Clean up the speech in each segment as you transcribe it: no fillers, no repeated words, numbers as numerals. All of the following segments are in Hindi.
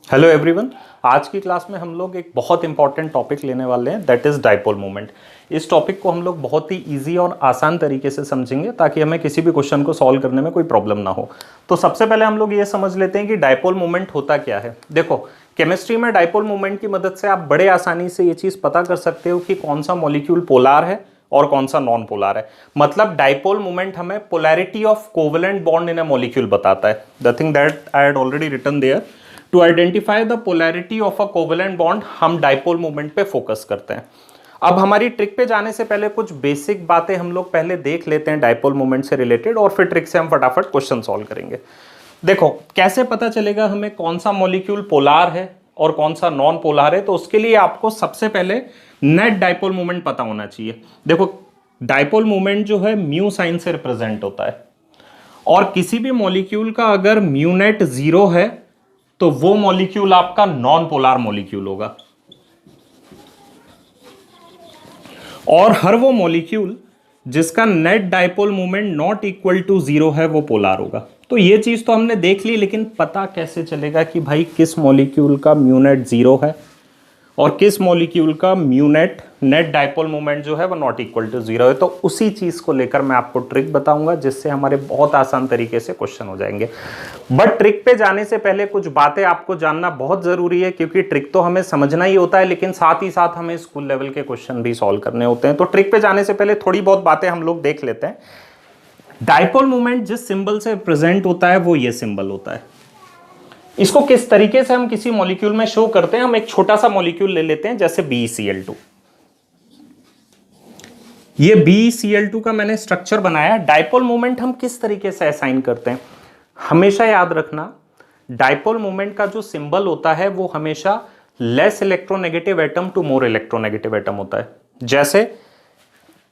Hello everyone. आज की क्लास में हम लोग एक बहुत इंपॉर्टेंट टॉपिक लेने वाले हैं, दैट इज़ डाइपोल मोमेंट। इस टॉपिक को हम लोग बहुत ही इजी और आसान तरीके से समझेंगे ताकि हमें किसी भी क्वेश्चन को सॉल्व करने में कोई प्रॉब्लम ना हो। तो सबसे पहले हम लोग ये समझ लेते हैं कि डाइपोल मोमेंट होता क्या है। देखो, केमिस्ट्री में डाइपोल मोमेंट की मदद से आप बड़े आसानी से ये चीज़ पता कर सकते हो कि कौन सा मॉलिक्यूल पोलार है और कौन सा नॉन पोलार है। मतलब डाइपोल मोमेंट हमें polarity of covalent bond in a molecule बताता है। The thing that I had already written there, to identify the polarity of a covalent bond हम डाइपोल मोमेंट पे फोकस करते हैं। अब हमारी ट्रिक पे जाने से पहले कुछ बेसिक बातें हम लोग पहले देख लेते हैं डाइपोल मोमेंट से रिलेटेड, और फिर ट्रिक से हम फटाफट क्वेश्चन सॉल्व करेंगे। देखो, कैसे पता चलेगा हमें कौन सा मॉलिक्यूल पोलार है और कौन सा नॉन पोलार है। तो उसके लिए आपको सबसे पहले नेट डाइपोल मोमेंट पता होना चाहिए। देखो, डाइपोल मोमेंट जो है म्यू साइन से रिप्रेजेंट होता है, और किसी भी मॉलिक्यूल का अगर म्यू नेट 0 है तो वो मॉलिक्यूल आपका नॉन पोलार मॉलिक्यूल होगा, और हर वो मॉलिक्यूल जिसका net dipole moment not equal to 0 है वो पोलार होगा। तो ये चीज तो हमने देख ली, लेकिन पता कैसे चलेगा कि भाई किस मॉलिक्यूल का म्यू नेट 0 है और किस मॉलिक्यूल का म्यू नेट डाइपोल मोमेंट जो है वो नॉट इक्वल टू 0 है। तो उसी चीज को लेकर मैं आपको ट्रिक बताऊंगा, जिससे हमारे बहुत आसान तरीके से क्वेश्चन हो जाएंगे। बट ट्रिक पे जाने से पहले कुछ बातें आपको जानना बहुत जरूरी है, क्योंकि ट्रिक तो हमें समझना ही होता है, लेकिन साथ ही साथ हमें स्कूल लेवल के क्वेश्चन भी सॉल्व करने होते हैं। तो ट्रिक पे जाने से पहले थोड़ी बहुत बातें हम लोग देख लेते हैं। डाइपोल मोमेंट जिस सिंबल से प्रेजेंट होता है वो ये सिंबल होता है। इसको किस तरीके से हम किसी मॉलिक्यूल में शो करते हैं, हम एक छोटा सा मॉलिक्यूल ले लेते हैं, जैसे BeCl2। ये BeCl2 का मैंने स्ट्रक्चर बनाया। डाइपोल मोमेंट हम किस तरीके से असाइन करते हैं, हमेशा याद रखना, डाइपोल मोमेंट का जो सिंबल होता है वो हमेशा less electronegative atom to more electronegative atom होता है। जैसे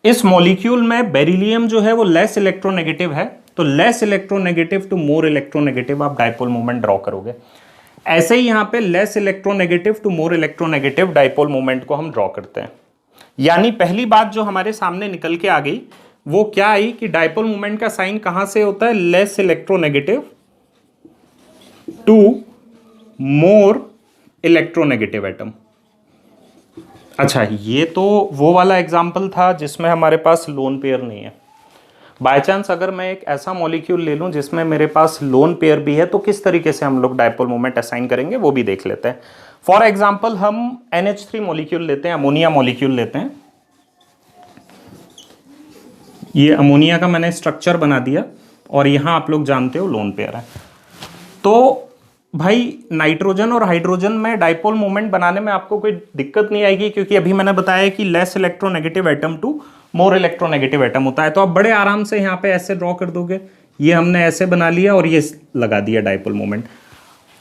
इस मॉलिक्यूल में बेरिलियम जो है वो लेस इलेक्ट्रोनेगेटिव है, तो less electronegative to more electronegative आप डाइपोल मोमेंट ड्रॉ करोगे। ऐसे ही यहां पे less electronegative to more electronegative dipole moment को हम ड्रॉ करते हैं। यानी पहली बात जो हमारे सामने निकल के आ गई वो क्या आई कि डाइपोल मोमेंट का साइन कहां से होता है, less electronegative to more electronegative atom. अच्छा, ये तो वो वाला एग्जाम्पल था जिसमें हमारे पास लोन पेयर नहीं है। बाय चांस अगर मैं एक ऐसा मॉलिक्यूल ले लूं जिसमें मेरे पास लोन पेयर भी है, तो किस तरीके से हम लोग डाइपोल मोमेंट असाइन करेंगे वो भी देख लेते हैं। फॉर एग्जाम्पल हम NH3 मॉलिक्यूल लेते हैं, अमोनिया मॉलिक्यूल लेते हैं। ये अमोनिया का मैंने स्ट्रक्चर बना दिया, और यहां आप लोग जानते हो लोन पेयर है। तो भाई नाइट्रोजन और हाइड्रोजन में डाइपोल मोमेंट बनाने में आपको कोई दिक्कत नहीं आएगी, क्योंकि अभी मैंने बताया कि less electronegative atom to more electronegative atom होता है। तो आप बड़े आराम से यहाँ पे ऐसे ड्रॉ कर दोगे। ये हमने ऐसे बना लिया और ये लगा दिया डाइपोल मोमेंट।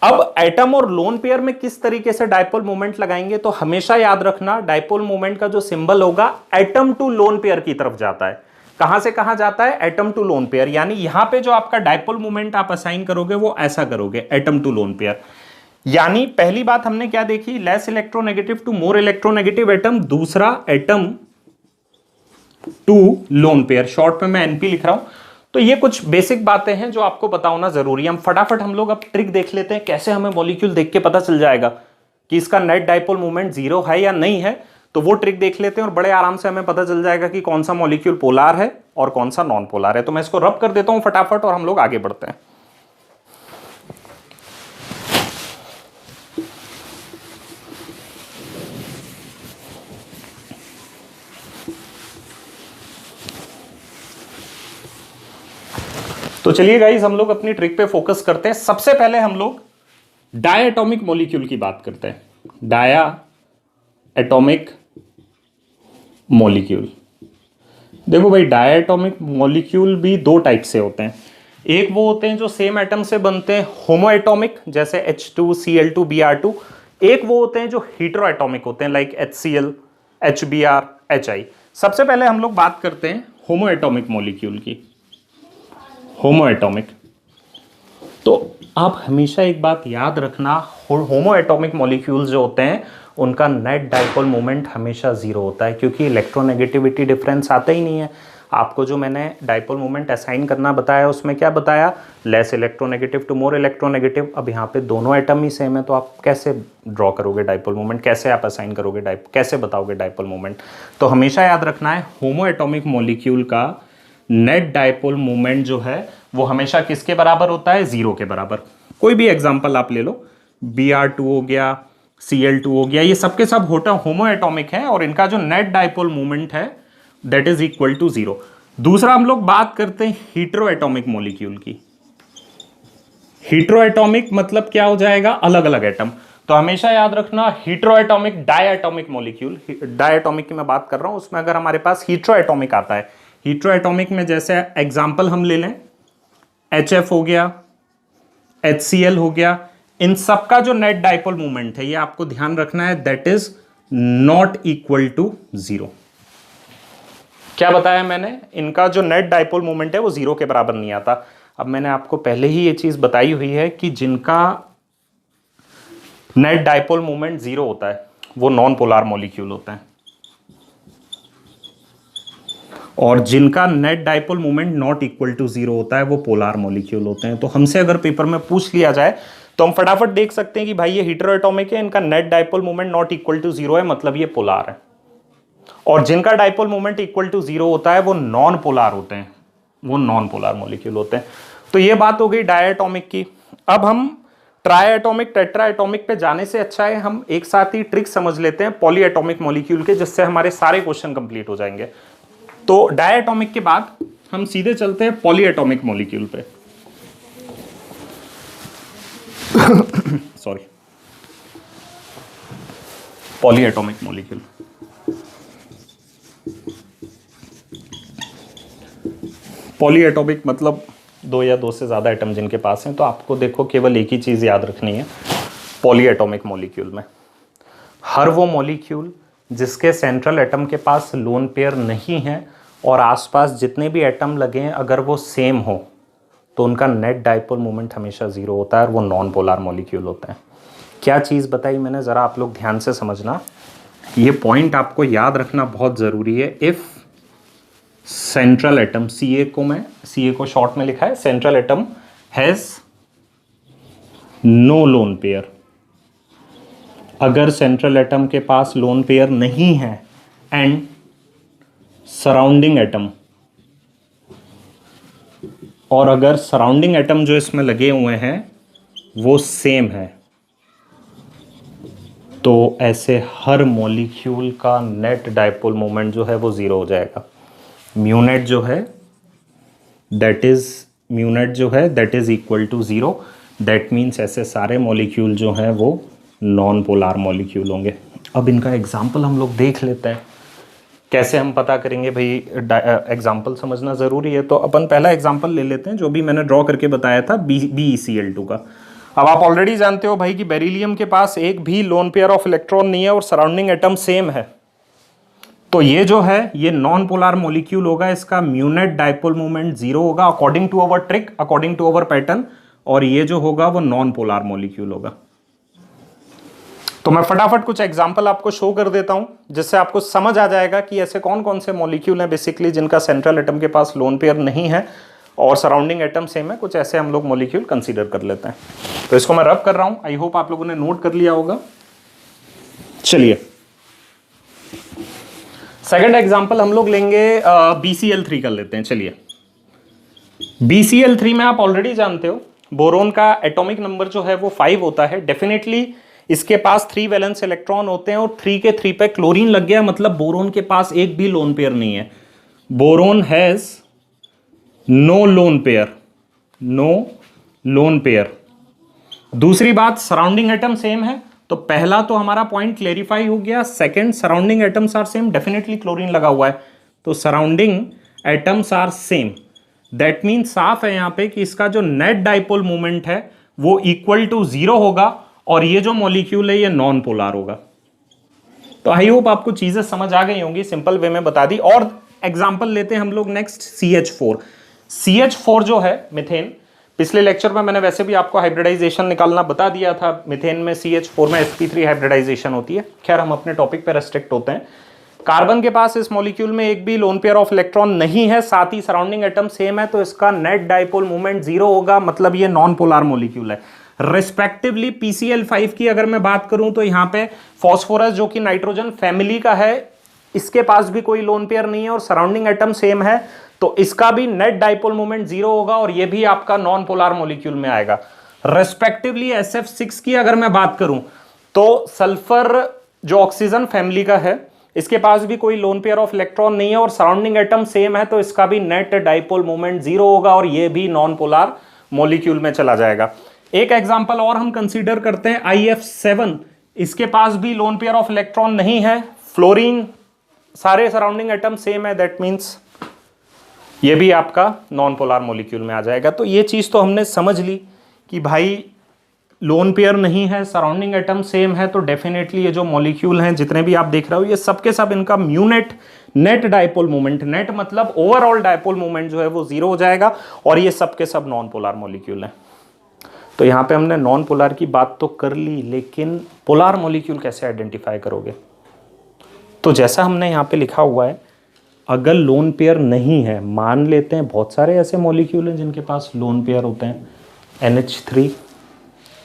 अब एटम और लोन पेयर में किस तरीके से डाइपोल मोमेंट लगाएंगे, तो हमेशा याद रखना डाइपोल मोमेंट का जो सिंबल होगा एटम टू लोन पेयर की तरफ जाता है। कहां से कहां जाता है, एटम टू लोन पेयर। यानी यहां पे जो आपका डाइपोल मोमेंट आप असाइन करोगे वो ऐसा करोगे, एटम टू लोन पेयर। यानी पहली बात हमने क्या देखी, less electronegative to more electronegative atom, दूसरा atom to lone pair. Short में मैं NP लिख रहा हूं। तो ये कुछ बेसिक बातें हैं जो आपको पता होना जरूरी है। हम फटाफट हम लोग अब ट्रिक देख लेते हैं, कैसे हमें मॉलिक्यूल देख के पता चल जाएगा कि इसका नेट डाइपोल मोमेंट 0 है या नहीं है। तो वो ट्रिक देख लेते हैं और बड़े आराम से हमें पता चल जाएगा कि कौन सा मॉलिक्यूल पोलार है और कौन सा नॉन पोलार है। तो मैं इसको रब कर देता हूं फटाफट और हम लोग आगे बढ़ते हैं। तो चलिए गाइस, हम लोग अपनी ट्रिक पे फोकस करते हैं। सबसे पहले हम लोग डायटोमिक मॉलिक्यूल की बात करते हैं। Diatomic molecule. देखो भाई, डायटोमिक मॉलिक्यूल भी दो टाइप से होते हैं। एक वो होते हैं जो सेम एटम से बनते हैं, होमो एटॉमिक, जैसे H2Cl2 Br2। एक वो होते हैं जो हीटेरो एटॉमिक होते हैं, लाइक HCl HBr Hi। सबसे पहले हम लोग बात करते हैं होमो एटॉमिक मॉलिक्यूल की। होमो एटॉमिक, तो आप हमेशा एक बात याद रखना, होमो एटॉमिक मॉलिक्यूल्स जो होते हैं उनका नेट डाइपोल मोमेंट हमेशा 0 होता है, क्योंकि इलेक्ट्रोनेगेटिविटी डिफरेंस आता ही नहीं है। आपको जो मैंने डाइपोल मोमेंट असाइन करना बताया उसमें क्या बताया, less electronegative to more electronegative. अब यहाँ पे दोनों एटम ही सेम है तो आप कैसे ड्रॉ करोगे डाइपोल मोमेंट, कैसे आप असाइन करोगे कैसे बताओगे डाइपोल मोमेंट। तो हमेशा याद रखना है होमो एटॉमिक मॉलिक्यूल का नेट डाइपोल मोमेंट जो है वो हमेशा किसके बराबर होता है, 0 के बराबर। कोई भी एग्जाम्पल आप ले लो, Br2 हो गया, Cl2 हो गया, ये सबके सब होमो एटॉमिक है और इनका जो नेट डाइपोल मोमेंट है दैट इज इक्वल टू 0। दूसरा हम लोग बात करते हैं हीट्रो एटॉमिक मॉलिक्यूल की। हीट्रो एटॉमिक मतलब क्या हो जाएगा, अलग अलग एटम। तो हमेशा याद रखना hetero atomic diatomic molecule, diatomic की मैं बात कर रहा हूं, उसमें अगर हमारे पास हीट्रो एटॉमिक आता है, हीट्रो एटॉमिक में जैसे एग्जांपल हम ले लें HF हो गया, HCl हो गया, इन सब का जो नेट डाइपोल मोमेंट है ये आपको ध्यान रखना है that is not equal to 0। क्या बताया मैंने, इनका जो नेट डाइपोल मोमेंट है वो 0 के बराबर नहीं आता। अब मैंने आपको पहले ही ये चीज बताई हुई है कि जिनका नेट डाइपोल मोमेंट 0 होता है वो नॉन पोलर मॉलिक्यूल होता है और जिनका net dipole moment not equal to 0 होता है वो पोलर मॉलिक्यूल होते हैं। तो हमसे अगर पेपर में पूछ लिया जाए तो हम फटाफट देख सकते हैं कि भाई ये हीट्रो एटॉमिक है, इनका net dipole moment not equal to 0 है, मतलब ये पोलर है। और जिनका डाइपोल मोमेंट इक्वल टू 0 होता है वो नॉन पोलर होते हैं, वो नॉन पोलर मॉलिक्यूल होते हैं। तो ये बात हो गई डायटोमिक की। अब हम ट्राई एटॉमिक टेट्रा एटॉमिक पे जाने से अच्छा है हम एक साथ ही ट्रिक समझ लेते हैं पॉली एटॉमिक मॉलिक्यूल के, जिससे हमारे सारे क्वेश्चन कंप्लीट हो जाएंगे। तो डायटोमिक के बाद हम सीधे चलते हैं पॉली एटॉमिक मॉलिक्यूल पे। Sorry, poly atomic molecule. Poly atomic मतलब दो या दो से ज्यादा एटम जिनके पास हैं। तो आपको देखो केवल एक ही चीज याद रखनी है पॉली एटॉमिक मॉलिक्यूल में, हर वो मॉलिक्यूल जिसके सेंट्रल एटम के पास लोन पेयर नहीं है और आसपास जितने भी एटम लगे हैं अगर वो सेम हो तो उनका नेट डाइपोल मोमेंट हमेशा 0 होता है और वो नॉन पोलर मॉलिक्यूल होता है। क्या चीज़ बताई मैंने, ज़रा आप लोग ध्यान से समझना, ये पॉइंट आपको याद रखना बहुत ज़रूरी है। If central atom, C A को शॉर्ट में लिखा है, central atom has no lone pair, अगर सेंट्रल एटम के पास लोन पेयर नहीं है एंड सराउंडिंग एटम, और अगर सराउंडिंग एटम जो इसमें लगे हुए हैं वो सेम है, तो ऐसे हर मॉलिक्यूल का नेट डाइपोल मोमेंट जो है वो 0 हो जाएगा। म्यूनेट जो है that is equal to 0। That means ऐसे सारे मॉलिक्यूल जो हैं वो नॉन पोलर मॉलिक्यूल होंगे। अब इनका एग्जाम्पल हम लोग देख लेते हैं, कैसे हम पता करेंगे भाई, एग्जाम्पल समझना ज़रूरी है। तो अपन पहला एग्जाम्पल ले लेते हैं जो भी मैंने ड्रॉ करके बताया था BeCl2 का। अब आप ऑलरेडी जानते हो भाई कि बेरिलियम के पास एक भी लोन पेयर ऑफ इलेक्ट्रॉन नहीं है और सराउंडिंग एटम सेम है, तो ये जो है ये नॉन पोलर मॉलिक्यूल होगा, इसका म्यूनेट डाइपोल मोमेंट 0 होगा according to our trick, according to our pattern, और ये जो होगा वो नॉन पोलर मॉलिक्यूल होगा। तो मैं फटाफट कुछ एग्जांपल आपको शो कर देता हूं जिससे आपको समझ आ जाएगा कि ऐसे कौन कौन से मॉलिक्यूल हैं बेसिकली जिनका सेंट्रल एटम के पास लोन पेयर नहीं है और सराउंडिंग एटम सेम है। कुछ ऐसे हम लोग मॉलिक्यूल कंसीडर कर लेते हैं। तो इसको मैं रब कर रहा हूं, आई होप आप लोगों ने नोट कर लिया होगा। चलिए सेकंड एग्जांपल हम लोग लेंगे BCl3 कर लेते हैं। चलिए BCl3 में आप ऑलरेडी जानते हो बोरोन का एटॉमिक नंबर जो है वो 5 होता है। डेफिनेटली इसके पास 3 वैलेंस इलेक्ट्रॉन होते हैं और 3 के 3 पे क्लोरीन लग गया, मतलब बोरोन के पास एक भी लोन पेयर नहीं है। Boron has no lone pair, no lone pair. दूसरी बात, सराउंडिंग एटम सेम है, तो पहला तो हमारा पॉइंट क्लेरिफाई हो गया। Second, surrounding atoms are same, definitely chlorine लगा हुआ है, तो surrounding atoms are same. That mean साफ है यहां पे कि इसका जो नेट डाइपोल मोमेंट है वो इक्वल टू 0 होगा और ये जो मॉलिक्यूल है ये नॉन पोलर होगा। तो आई होप आपको चीजें समझ आ गई होंगी, सिंपल वे में बता दी। और एग्जांपल लेते हैं हम लोग नेक्स्ट CH4। CH4 जो है मिथेन, पिछले लेक्चर में मैंने वैसे भी आपको हाइब्रिडाइजेशन निकालना बता दिया था। मिथेन में CH4 में sp3 हाइब्रिडाइजेशन होती है। खैर हम अपने टॉपिक पे रेस्ट्रिक्ट होते हैं। कार्बन के पास इस मॉलिक्यूल में एक भी लोन पेयर ऑफ इलेक्ट्रॉन नहीं है, साथ ही सराउंडिंग एटम सेम है, तो इसका नेट डाइपोल मोमेंट 0 होगा, मतलब ये नॉन पोलर मॉलिक्यूल है। रिस्पेक्टिवली PCl5 की अगर मैं बात करूं तो यहां पे फास्फोरस जो कि नाइट्रोजन फैमिली का है, इसके पास भी कोई लोन पेयर नहीं है और सराउंडिंग एटम सेम है, तो इसका भी नेट डाइपोल मोमेंट 0 होगा और ये भी आपका नॉन पोलर मॉलिक्यूल में आएगा। रेस्पेक्टिवली SF6 की अगर मैं बात करूं तो सल्फर जो ऑक्सीजन फैमिली का है, इसके पास भी कोई लोन पेयर ऑफ इलेक्ट्रॉन नहीं है और सराउंडिंग एटम सेम है, तो इसका भी नेट डाइपोल मोमेंट 0 होगा और ये भी नॉन पोलर मॉलिक्यूल में चला जाएगा। एक एग्जांपल और हम कंसीडर करते हैं IF7, इसके पास भी लोन पेयर ऑफ इलेक्ट्रॉन नहीं है, फ्लोरीन सारे सराउंडिंग एटम सेम है, दैट मींस ये भी आपका नॉन पोलर मॉलिक्यूल में आ जाएगा। तो ये चीज तो हमने समझ ली कि भाई लोन पेयर नहीं है, सराउंडिंग एटम सेम है, तो डेफिनेटली ये जो मॉलिक्यूल हैं जितने भी आप देख रहे हो ये सब के सब इनका म्यूनेट नेट डाइपोल मोमेंट, नेट मतलब ओवरऑल डाइपोल मोमेंट जो है वो 0 हो जाएगा और ये सब के सब नॉन पोलर मॉलिक्यूल हैं। तो यहाँ पे हमने नॉन पोलर की बात तो कर ली, लेकिन पोलर मॉलिक्यूल कैसे आइडेंटिफाई करोगे? तो जैसा हमने यहाँ पे लिखा हुआ है, अगर लोन पेयर नहीं है, मान लेते हैं बहुत सारे ऐसे मॉलिक्यूल हैं जिनके पास लोन पेयर होते हैं, NH3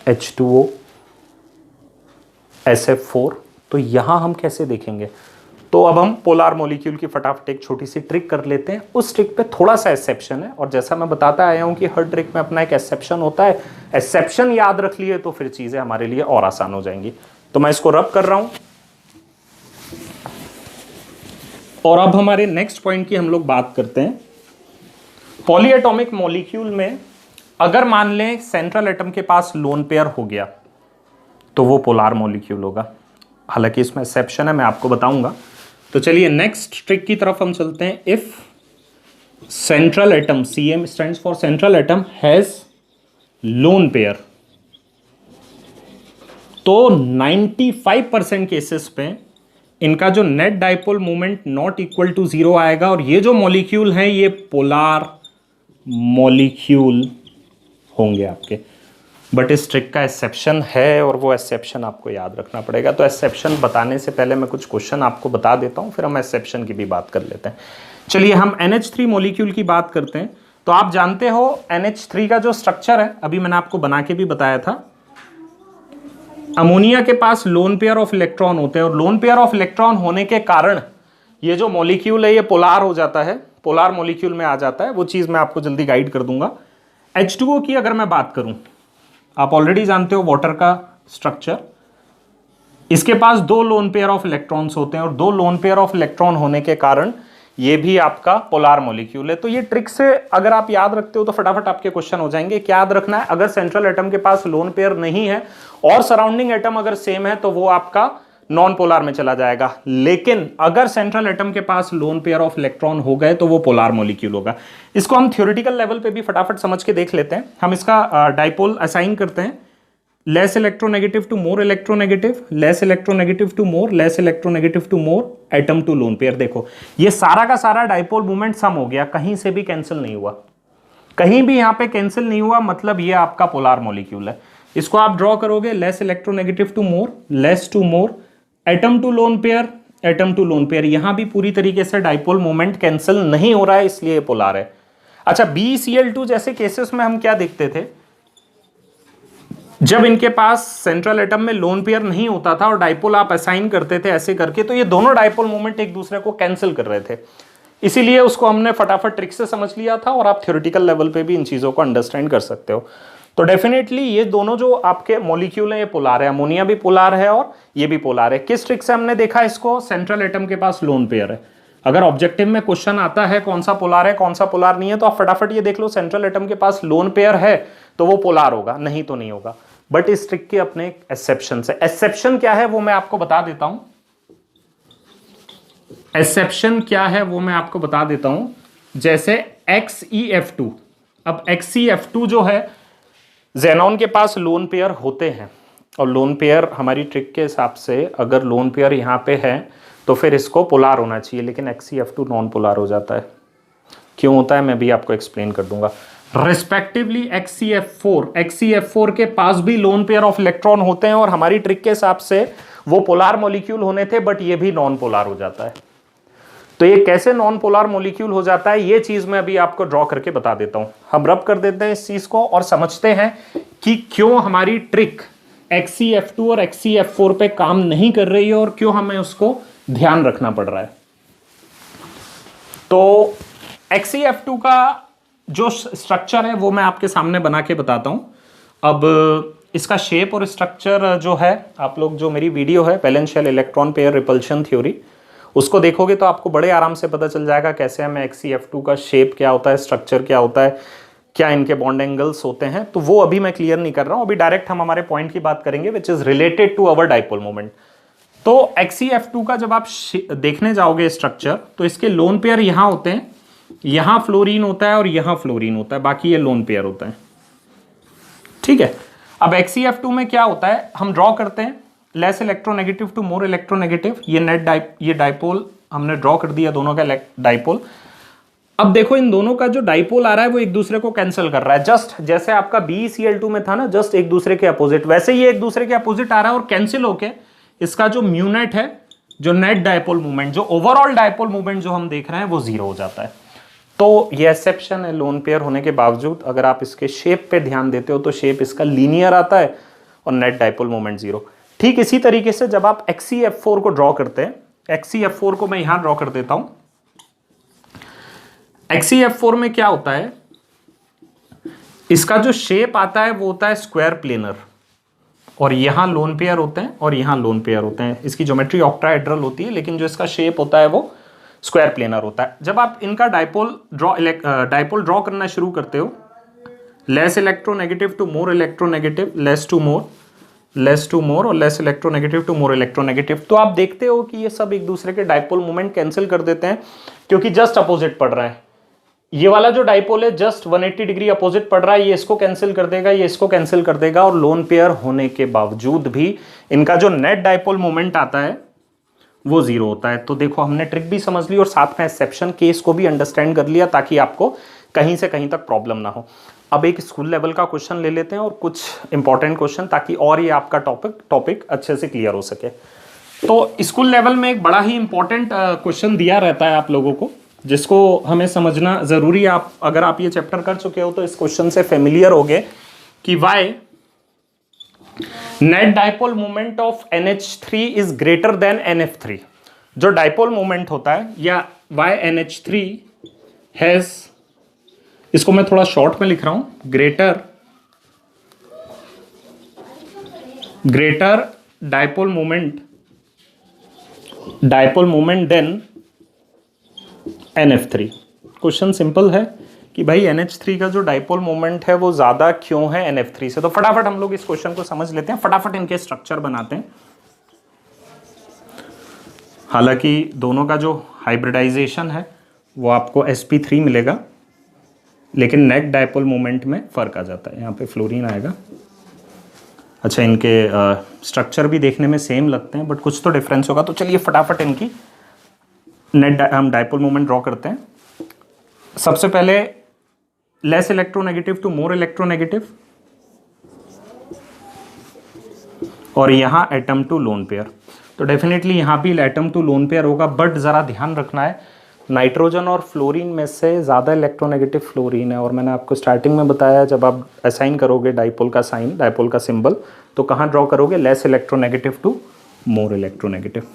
H2O SF4, तो यहाँ हम कैसे देखेंगे? तो अब हम पोलर मॉलिक्यूल की फटाफट एक छोटी सी ट्रिक कर लेते हैं। उस ट्रिक पे थोड़ा सा एक्सेप्शन है और जैसा मैं बताता आया हूँ कि हर ट्रिक में अपना एक एक्सेप्शन होता है, एक्सेप्शन याद रख लिए तो फिर चीज़ें हमारे लिए और आसान हो जाएंगी। तो मैं इसको रब कर रहा हूँ और अब हमारे नेक्स्ट पॉइंट की हम लोग बात करते हैं। पॉलीएटॉमिक मॉलिक्यूल में अगर मान लें सेंट्रल एटम के पास लोन पेयर हो गया तो वो पोलर मॉलिक्यूल होगा, हालांकि इसमें एक्सेप्शन है, मैं आपको बताऊंगा। तो चलिए नेक्स्ट ट्रिक की तरफ हम चलते हैं। If central atom, CM stands for central atom, has lone pair, तो 95% केसेस पे इनका जो net dipole moment not equal to 0 आएगा और ये जो मॉलिक्यूल हैं ये पोलर मॉलिक्यूल होंगे आपके। बट इस ट्रिक का एक्सेप्शन है और वो एक्सेप्शन आपको याद रखना पड़ेगा। तो एक्सेप्शन बताने से पहले मैं कुछ क्वेश्चन आपको बता देता हूं, फिर हम एक्सेप्शन की भी बात कर लेते हैं। चलिए हम NH3 मॉलिक्यूल की बात करते हैं। तो आप जानते हो NH3 का जो स्ट्रक्चर है, अभी मैंने आपको बना के भी बताया था, अमोनिया के पास लोन पेयर ऑफ इलेक्ट्रॉन होते हैं और लोन पेयर ऑफ इलेक्ट्रॉन होने के कारण ये जो मॉलिक्यूल है ये पोलर हो जाता है, पोलर मॉलिक्यूल में आ जाता है। वो चीज मैं आपको जल्दी गाइड कर दूंगा। H2O की अगर मैं बात करूं, आप ऑलरेडी जानते हो वाटर का स्ट्रक्चर, इसके पास 2 लोन पेयर ऑफ इलेक्ट्रॉन्स होते हैं और 2 लोन पेयर ऑफ इलेक्ट्रॉन होने के कारण ये भी आपका पोलर मॉलिक्यूल है। तो ये ट्रिक से अगर आप याद रखते हो तो फटाफट आपके क्वेश्चन हो जाएंगे। क्या याद रखना है? अगर सेंट्रल एटम के पास लोन पेयर नहीं है और सराउंडिंग एटम अगर सेम है तो वो आपका नॉन पोलर में चला जाएगा, लेकिन अगर सेंट्रल एटम के पास लोन पेयर ऑफ इलेक्ट्रॉन हो गए तो वो पोलर मॉलिक्यूल होगा। इसको हम थ्योरेटिकल लेवल पे भी फटाफट समझ के देख लेते हैं। हम इसका डाइपोल असाइन करते हैं, less electronegative to more electronegative, less electronegative to more, less electronegative to more, atom to lone pair. देखो ये सारा का सारा डाइपोल मूवमेंट सम हो गया, कहीं से भी कैंसिल नहीं हुआ, कहीं भी यहाँ पे कैंसिल नहीं हुआ, मतलब ये आपका पोलर मॉलिक्यूल है। इसको आप ड्रॉ करोगे, less electronegative to more, less to more, atom to lone pair, atom to lone pair. यहां भी पूरी तरीके से डाइपोल मोमेंट कैंसिल नहीं हो रहा है, इसलिए पोलर है। अच्छा, BeCl2 जैसे केसेस में हम क्या देखते थे, जब इनके पास सेंट्रल एटम में लोन पेयर नहीं होता था और डाइपोल आप असाइन करते थे ऐसे करके, तो ये दोनों डाइपोल मोमेंट एक दूसरे को कैंसिल कर रहे थे, इसीलिए उसको हमने फटाफट ट्रिक से समझ लिया था और आप थ्योरेटिकल लेवल पे भी इन चीजों को अंडरस्टैंड कर सकते हो। तो डेफिनेटली ये दोनों जो आपके मॉलिक्यूल हैं ये पोलर है, अमोनिया भी पोलर है और ये भी पोलर है। किस ट्रिक से हमने देखा इसको? सेंट्रल एटम के पास लोन पेयर है। अगर ऑब्जेक्टिव में क्वेश्चन आता है कौन सा पोलर है कौन सा पोलर नहीं है, तो आप फटाफट ये देख लो, सेंट्रल एटम के पास लोन पेयर है तो वो पोलर होगा, नहीं तो नहीं होगा। बट इस ट्रिक के अपने एक्सेप्शन से, एक्सेप्शन क्या है वो मैं आपको बता देता हूं। एक्सेप्शन क्या है वो मैं आपको बता देता हूं। जैसे XeF2, अब XeF2 जो है, ज़ेनॉन के पास लोन पेयर होते हैं और लोन पेयर हमारी ट्रिक के हिसाब से अगर लोन पेयर यहाँ पे है तो फिर इसको पोलर होना चाहिए, लेकिन XeF2 नॉन पोलर हो जाता है। क्यों होता है मैं भी आपको एक्सप्लेन कर दूंगा। रिस्पेक्टिवली XeF4 के पास भी लोन पेयर ऑफ इलेक्ट्रॉन होते हैं और हमारी ट्रिक के हिसाब से वो पोलर मॉलिक्यूल होने थे, बट ये भी नॉन पोलर हो जाता है। तो ये कैसे नॉन पोलर मॉलिक्यूल हो जाता है, ये चीज मैं अभी आपको ड्रॉ करके बता देता हूं। हम रब कर देते हैं इस चीज को और समझते हैं कि क्यों हमारी ट्रिक XeF2 और XeF4 पे काम नहीं कर रही है और क्यों हमें उसको ध्यान रखना पड़ रहा है। तो XeF2 का जो स्ट्रक्चर है वो मैं आपके सामने बना के बताता हूं। अब इसका शेप और स्ट्रक्चर जो है, आप लोग जो मेरी वीडियो है valence shell electron pair repulsion theory, उसको देखोगे तो आपको बड़े आराम से पता चल जाएगा कैसे हमें XeF2 का शेप क्या होता है, स्ट्रक्चर क्या होता है, क्या इनके बॉन्ड एंगल्स होते हैं। तो वो अभी मैं क्लियर नहीं कर रहा हूं, अभी डायरेक्ट हम हमारे पॉइंट की बात करेंगे which is related to our dipole moment. तो XeF2 का जब आप देखने जाओगे स्ट्रक्चर, तो इसके लोन पेयर यहां होते हैं, यहां फ्लोरीन होता है और यहां फ्लोरीन होता है, बाकी ये लोन पेयर होता है। ठीक है, अब XeF2 में क्या होता है, हम ड्रॉ करते हैं less electronegative to more electronegative. ये ये डाइपोल हमने ड्रॉ कर दिया, दोनों का डाइपोल। अब देखो इन दोनों का जो डाइपोल आ रहा है वो एक दूसरे को कैंसिल कर रहा है, जस्ट जैसे आपका BeCl2 में था ना, जस्ट एक दूसरे के अपोजिट, वैसे ही एक दूसरे के अपोजिट आ रहा है और कैंसिल होके इसका जो म्यूनेट है, जो नेट डाइपोल मूवमेंट, जो ओवरऑल डाइपोल मूवमेंट जो हम देख रहे हैं वो जीरो हो जाता है। तो ये एक्सेप्शन है लोन पेयर होने के बावजूद। अगर आप इसके शेप पे ध्यान देते हो तो शेप इसका लीनियर आता है और नेट डाइपोल मोमेंट जीरो। ठीक इसी तरीके से जब आप XeF4 को ड्रॉ करते हैं, XeF4 को मैं यहां ड्रॉ कर देता हूं। XeF4 में क्या होता है, इसका जो शेप आता है वो होता है स्क्वायर प्लेनर, और यहां लोन पेयर होते हैं और यहां लोन पेयर होते हैं। इसकी ज्योमेट्री ऑक्टाहेड्रल होती है, लेकिन जो इसका शेप होता है वो स्क्वायर प्लेनर होता है। जब आप इनका डाइपोल ड्रॉ करना शुरू करते हो, less electronegative to more electronegative, less to more और less electronegative to more electronegative, तो आप देखते हो कि ये सब एक दूसरे के डाइपोल मोमेंट कैंसिल कर देते हैं क्योंकि जस्ट अपोजिट पड़ रहा है। ये वाला जो डाइपोल है जस्ट 180 डिग्री अपोजिट पड़ रहा है, ये इसको कैंसिल कर देगा, ये इसको कैंसिल कर देगा, और लोन पेयर होने के बावजूद भी इनका जो नेट डाइपोल मोमेंट आता है वो जीरो होता है। तो देखो हमने ट्रिक भी समझ ली और साथ में एक्सेप्शन केस को भी अंडरस्टैंड कर लिया ताकि आपको कहीं से कहीं तक प्रॉब्लम ना हो। अब एक स्कूल लेवल का क्वेश्चन ले लेते हैं और कुछ इंपॉर्टेंट क्वेश्चन, ताकि और ये आपका टॉपिक अच्छे से क्लियर हो सके। तो स्कूल लेवल में एक बड़ा ही इंपॉर्टेंट क्वेश्चन दिया रहता है आप लोगों को, जिसको हमें समझना जरूरी है। आप अगर आप ये चैप्टर कर चुके हो तो इस क्वेश्चन से फेमिलियर हो गए कि why net dipole moment of NH3 is greater than NF3। जो डाइपोल मोमेंट होता है, या वाई NH3 हैज, इसको मैं थोड़ा शॉर्ट में लिख रहा हूं, greater dipole moment than NF3। Question simple है कि भाई NH3 का जो डाइपोल मोमेंट है वो ज्यादा क्यों है NF3 से। तो फटाफट हम लोग इस क्वेश्चन को समझ लेते हैं, फटाफट इनके स्ट्रक्चर बनाते हैं। हालांकि दोनों का जो हाइब्रिडाइजेशन है वो आपको sp3 मिलेगा, लेकिन नेट डाइपोल मोमेंट में फर्क आ जाता है। यहाँ पे फ्लोरीन आएगा। अच्छा, इनके स्ट्रक्चर भी देखने में सेम लगते हैं बट कुछ तो डिफरेंस होगा। तो चलिए फटाफट इनकी हम डाइपोल मोमेंट ड्रॉ करते हैं। सबसे पहले less electronegative to more electronegative, और यहां एटम टू लोन पेयर। तो डेफिनेटली यहां भी एटम टू लोन पेयर होगा, बट जरा ध्यान रखना है नाइट्रोजन और फ्लोरीन में से ज़्यादा इलेक्ट्रोनेगेटिव फ्लोरीन है। और मैंने आपको स्टार्टिंग में बताया, जब आप असाइन करोगे डाइपोल का साइन, डाइपोल का सिंबल, तो कहाँ ड्रॉ करोगे, less electronegative to more electronegative.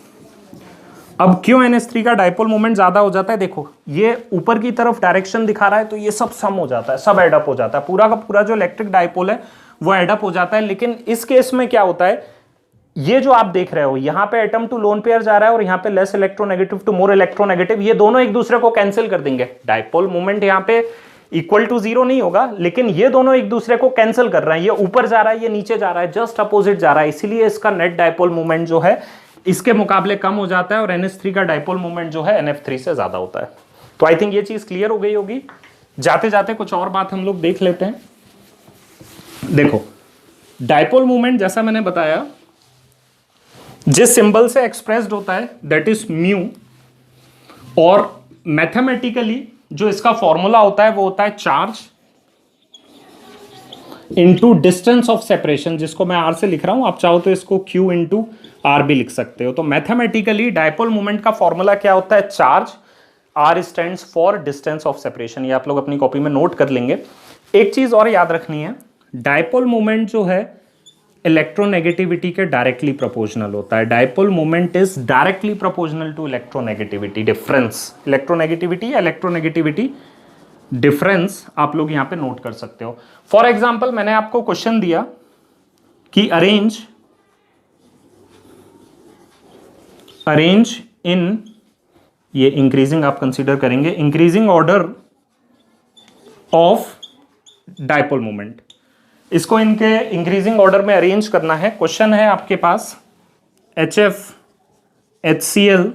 अब क्यों NH3 का डाइपोल मोमेंट ज़्यादा हो जाता है, देखो ये ऊपर की तरफ डायरेक्शन दिखा रहा है तो ये सब सम हो जाता है, सब एडअप हो जाता है, पूरा का पूरा जो इलेक्ट्रिक डाइपोल है वो एडअप हो जाता है। लेकिन इस केस में क्या होता है, ये जो आप देख रहे हो यहाँ पे एटम टू लोन पेयर जा रहा है और यहाँ पे less electronegative to more electronegative, ये दोनों एक दूसरे को कैंसिल कर देंगे। डाइपोल मोमेंट यहाँ पे इक्वल टू जीरो नहीं होगा, लेकिन ये दोनों एक दूसरे को कैंसिल कर रहे हैं। ये ऊपर जा रहा है, ये नीचे जा रहा है, जस्ट अपोजिट जा रहा है, इसीलिए इसका नेट डाइपोल मोमेंट जो है इसके मुकाबले कम हो जाता है और NH3 का डाइपोल मोमेंट जो है NF3 से ज्यादा होता है। तो आई थिंक ये चीज क्लियर हो गई होगी। जाते जाते कुछ और बात हम लोग देख लेते हैं। देखो डाइपोल मोमेंट जैसा मैंने बताया जिस सिंबल से एक्सप्रेस्ड होता है दैट इज म्यू, और मैथमेटिकली जो इसका फॉर्मूला होता है वो होता है charge into distance of separation, जिसको मैं R से लिख रहा हूं, आप चाहो तो इसको Q इंटू R भी लिख सकते हो। तो मैथमेटिकली डाइपोल मोमेंट का फॉर्मूला क्या होता है, charge R stands for distance of separation, ये आप लोग अपनी कॉपी में नोट कर लेंगे। एक चीज और याद रखनी है, डायपोल मोमेंट जो है इलेक्ट्रोनेगेटिविटी के डायरेक्टली प्रोपोर्शनल होता है। Dipole moment is directly proportional to electronegativity difference. Electronegativity या इलेक्ट्रोनेगेटिविटी डिफरेंस आप लोग यहां पे नोट कर सकते हो। फॉर एग्जांपल मैंने आपको क्वेश्चन दिया कि अरेंज इन, ये इंक्रीजिंग आप कंसीडर करेंगे, increasing order of dipole moment. इसको इनके इंक्रीजिंग ऑर्डर में अरेंज करना है। क्वेश्चन है आपके पास HF, HCl,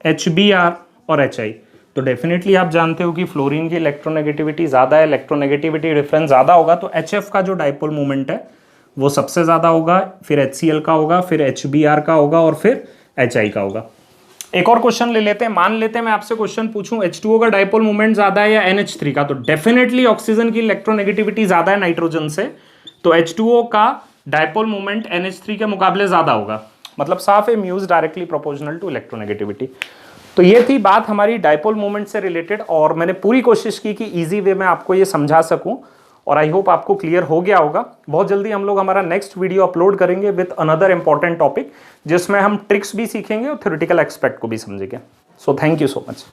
HBr और HI। तो डेफिनेटली आप जानते हो कि फ्लोरीन की इलेक्ट्रोनेगेटिविटी ज्यादा है, इलेक्ट्रोनेगेटिविटी डिफरेंस ज्यादा होगा, तो HF का जो डायपोल मोमेंट है वो सबसे ज्यादा होगा, फिर HCl का होगा, फिर HBr का होगा और फिर HI का होगा। एक और क्वेश्चन ले लेते हैं। मान लेते हैं मैं आपसे क्वेश्चन पूछूं H2O का डायपोल मोमेंट ज्यादा है या NH3 का, तो डेफिनेटली ऑक्सीजन की इलेक्ट्रोनेगेटिविटी ज्यादा है नाइट्रोजन से, तो H2O का डायपोल मोमेंट NH3 के मुकाबले ज्यादा होगा। मतलब साफ है, mu is directly proportional to electronegativity. तो ये थी बात हमारी डायपोल मोमेंट से रिलेटेड, और मैंने पूरी कोशिश की कि इजी वे में आपको ये समझा सकूं, और आई होप आपको क्लियर हो गया होगा। बहुत जल्दी हम लोग हमारा नेक्स्ट वीडियो अपलोड करेंगे विद अनदर इंपॉर्टेंट टॉपिक, जिसमें हम ट्रिक्स भी सीखेंगे और थ्योरेटिकल एस्पेक्ट को भी समझेंगे। So thank you so much.